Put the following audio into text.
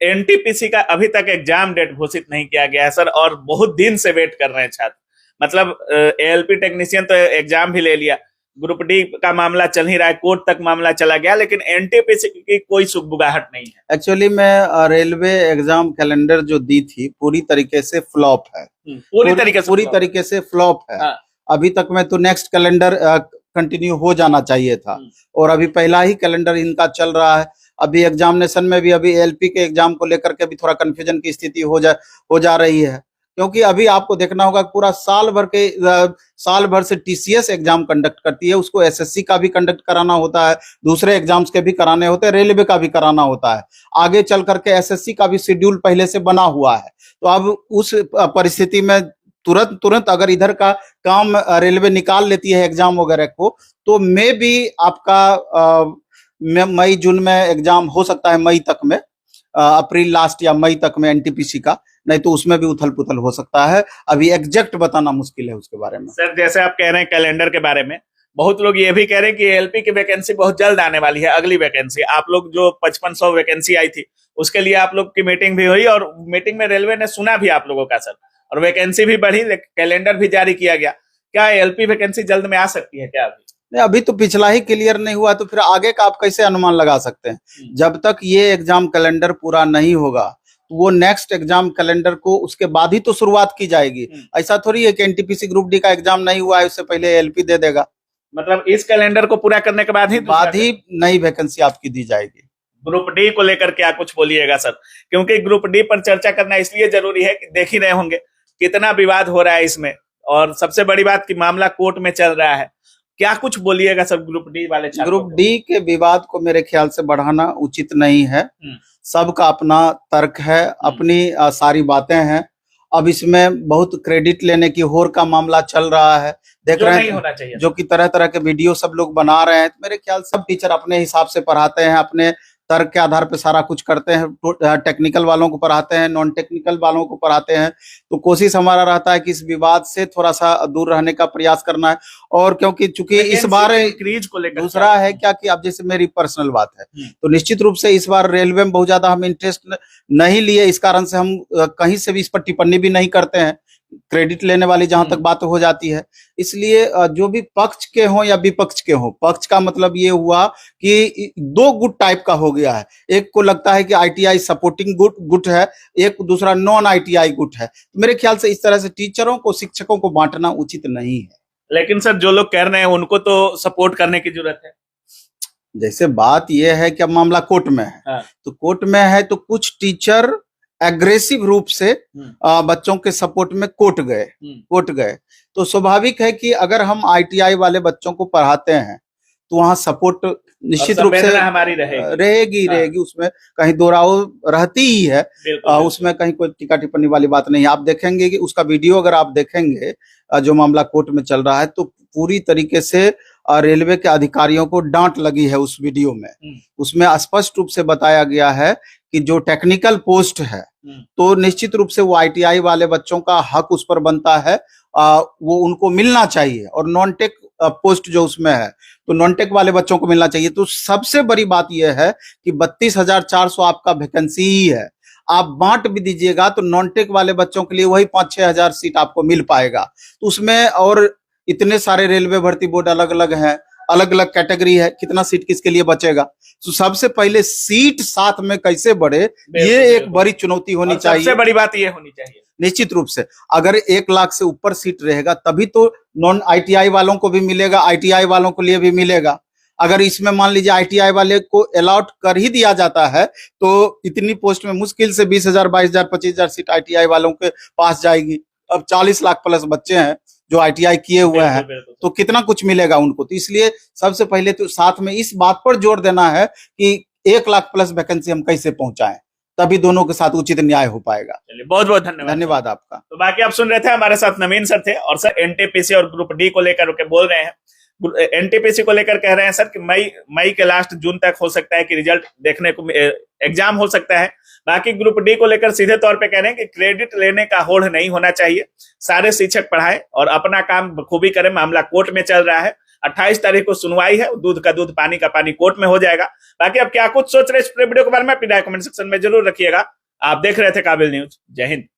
NTPC का अभी तक एग्जाम डेट घोषित नहीं किया गया है सर, और बहुत दिन से वेट कर रहे हैं छात्र। मतलब एएलपी टेक्नीशियन तो एग्जाम भी ले लिया, ग्रुप डी का मामला चल ही रहा है, कोर्ट तक मामला चला गया, लेकिन एनटीपीसी की कोई सुगबुगाहट नहीं है। एक्चुअली मैं रेलवे एग्जाम कैलेंडर जो दी थी पूरी तरीके से फ्लॉप है, पूरी तरीके से फ्लॉप है। हाँ। अभी तक में तो नेक्स्ट कैलेंडर कंटिन्यू हो जाना चाहिए था, और अभी पहला ही कैलेंडर इनका चल रहा है। अभी एग्जामिनेशन में भी अभी एएलपी के एग्जाम को लेकर के भी थोड़ा कंफ्यूजन की स्थिति हो जा रही है, क्योंकि अभी आपको देखना होगा पूरा साल भर से टीसीएस एग्जाम कंडक्ट करती है, उसको एसएससी का भी कंडक्ट कराना होता है, दूसरे एग्जाम्स के भी कराने होते हैं, रेलवे का भी कराना होता है, आगे चल करके एसएससी का भी शेड्यूल पहले से बना हुआ है। तो अब उस परिस्थिति में तुरंत अगर इधर का काम रेलवे निकाल लेती है एग्जाम वगैरह को, तो मे भी आपका मई जून में एग्जाम हो सकता है, मई तक में, अप्रैल लास्ट या मई तक में एनटीपीसी का, नहीं तो उसमें भी उथल पुथल हो सकता है। अभी एग्जैक्ट बताना मुश्किल है उसके बारे में। सर जैसे आप कह रहे हैं कैलेंडर के बारे में, बहुत लोग ये भी कह रहे हैं कि एएलपी की वैकेंसी बहुत जल्द आने वाली है, अगली वैकेंसी। आप लोग जो 5500 वैकेंसी आई थी उसके लिए आप लोग की मीटिंग भी हुई, और मीटिंग में रेलवे ने सुना भी आप लोगों का सर, और वैकेंसी भी बढ़ी, कैलेंडर भी जारी किया गया। क्या एएलपी वैकेंसी जल्द में आ सकती है क्या? अभी तो पिछला ही क्लियर नहीं हुआ, तो फिर आगे का आप कैसे अनुमान लगा सकते हैं? जब तक ये एग्जाम कैलेंडर पूरा नहीं होगा तो वो नेक्स्ट एग्जाम कैलेंडर को उसके बाद ही तो शुरुआत की जाएगी। ऐसा थोड़ी है कि एनटीपीसी ग्रुप डी का एग्जाम नहीं हुआ है उससे पहले एएलपी दे देगा। मतलब इस कैलेंडर को पूरा करने के बाद ही नई वैकेंसी आपकी दी जाएगी। ग्रुप डी को लेकर क्या कुछ बोलिएगा सर? क्योंकि ग्रुप डी पर चर्चा करना इसलिए जरूरी है कि देख ही रहे होंगे कितना विवाद हो रहा है इसमें, और सबसे बड़ी बात कि मामला कोर्ट में चल रहा है। क्या कुछ बोलिएगा सर ग्रुप डी वाले छात्रों? ग्रुप डी के विवाद को मेरे ख्याल से बढ़ाना उचित नहीं है। सबका अपना तर्क है, अपनी सारी बातें हैं। अब इसमें बहुत क्रेडिट लेने की होड़ का मामला चल रहा है, देख रहे हैं, जो कि तरह तरह के वीडियो सब लोग बना रहे हैं। मेरे ख्याल से सब टीचर अपने हिसाब से पढ़ाते हैं, अपने तर्क के आधार पे सारा कुछ करते हैं। टेक्निकल वालों को पढ़ाते हैं, नॉन टेक्निकल वालों को पढ़ाते हैं। तो कोशिश हमारा रहता है कि इस विवाद से थोड़ा सा दूर रहने का प्रयास करना है। और क्योंकि चूंकि इस बार क्रीज को लेकर दूसरा है क्या कि अब जैसे मेरी पर्सनल बात है, तो निश्चित रूप से इस बार रेलवे में बहुत ज्यादा हम इंटरेस्ट नहीं लिए, इस कारण से हम कहीं से भी इस पर टिप्पणी भी नहीं करते हैं, क्रेडिट लेने वाली जहां तक बात हो जाती है। इसलिए जो भी पक्ष के हों या विपक्ष के हों, पक्ष का मतलब ये हुआ कि दो गुट टाइप का हो गया है। एक को लगता है कि आईटीआई सपोर्टिंग गुट है, एक दूसरा नॉन आईटीआई गुट है। मेरे ख्याल से इस तरह से टीचरों को, शिक्षकों को बांटना उचित नहीं है। लेकिन सर जो लोग कह रहे हैं उनको तो सपोर्ट करने की जरूरत है। जैसे बात यह है कि अब मामला कोर्ट में है, हाँ। तो कोर्ट में है तो कुछ टीचर एग्रेसिव रूप से बच्चों के सपोर्ट में कोर्ट गए। तो स्वाभाविक है कि अगर हम आईटीआई वाले बच्चों को पढ़ाते हैं तो वहाँ सपोर्ट निश्चित रूप से हमारी रहेगी। उसमें कहीं दोराव रहती ही है, उसमें कहीं कोई टीका टिप्पणी वाली बात नहीं। आप देखेंगे कि उसका वीडियो अगर आप देखेंगे जो मामला कोर्ट में चल रहा है, तो पूरी तरीके से रेलवे के अधिकारियों को डांट लगी है उस वीडियो में। उसमें स्पष्ट रूप से बताया गया है कि जो टेक्निकल पोस्ट है तो निश्चित रूप से वो आईटीआई वाले बच्चों का हक उस पर बनता है, वो उनको मिलना चाहिए। और नॉन टेक पोस्ट जो उसमें है तो नॉन टेक वाले बच्चों को मिलना चाहिए। तो सबसे बड़ी बात यह है कि 32,400 आपका वैकेंसी ही है, आप बांट भी दीजिएगा तो नॉन टेक वाले बच्चों के लिए वही 5-6 हजार सीट आपको मिल पाएगा। तो उसमें और इतने सारे रेलवे भर्ती बोर्ड अलग अलग हैं, अलग अलग कैटेगरी है, कितना सीट किसके लिए बचेगा? तो सबसे पहले सीट साथ में कैसे बढ़े, ये एक बड़ी चुनौती होनी चाहिए। सबसे बड़ी बात ये होनी चाहिए निश्चित रूप से अगर 1 लाख से ऊपर सीट रहेगा तभी तो नॉन आईटीआई वालों को भी मिलेगा, आईटीआई वालों के लिए भी मिलेगा। अगर इसमें मान लीजिए आईटीआई वाले को अलॉट कर ही दिया जाता है तो इतनी पोस्ट में मुश्किल से 20,000, 22,000, 25,000 सीट आईटीआई वालों के पास जाएगी। अब 40 लाख प्लस बच्चे हैं जो आईटीआई किए हुए हैं, तो कितना कुछ मिलेगा उनको। तो इसलिए सबसे पहले तो साथ में इस बात पर जोर देना है कि 1 लाख प्लस वैकेंसी हम कैसे पहुंचाएं, तभी दोनों के साथ उचित न्याय हो पाएगा। चलिए बहुत बहुत धन्यवाद आपका। तो बाकी आप सुन रहे थे, हमारे साथ नवीन सर थे, और सर एनटीपीसी और ग्रुप डी को लेकर के बोल रहे हैं। एनटीपीसी को लेकर कह रहे हैं सर कि मई के लास्ट जून तक हो सकता है कि रिजल्ट देखने को, एग्जाम हो सकता है। बाकी ग्रुप डी को लेकर सीधे तौर पे कह रहे हैं कि क्रेडिट लेने का होड़ नहीं होना चाहिए, सारे शिक्षक पढ़ाएं और अपना काम बखूबी करें। मामला कोर्ट में चल रहा है, 28 तारीख को सुनवाई है, दूध का दूध पानी का पानी कोर्ट में हो जाएगा। बाकी अब क्या कुछ सोच रहे इस पूरे वीडियो के बारे में, अपनी राय कमेंट सेक्शन में जरूर रखिएगा। आप देख रहे थे काबिल न्यूज। जय हिंद।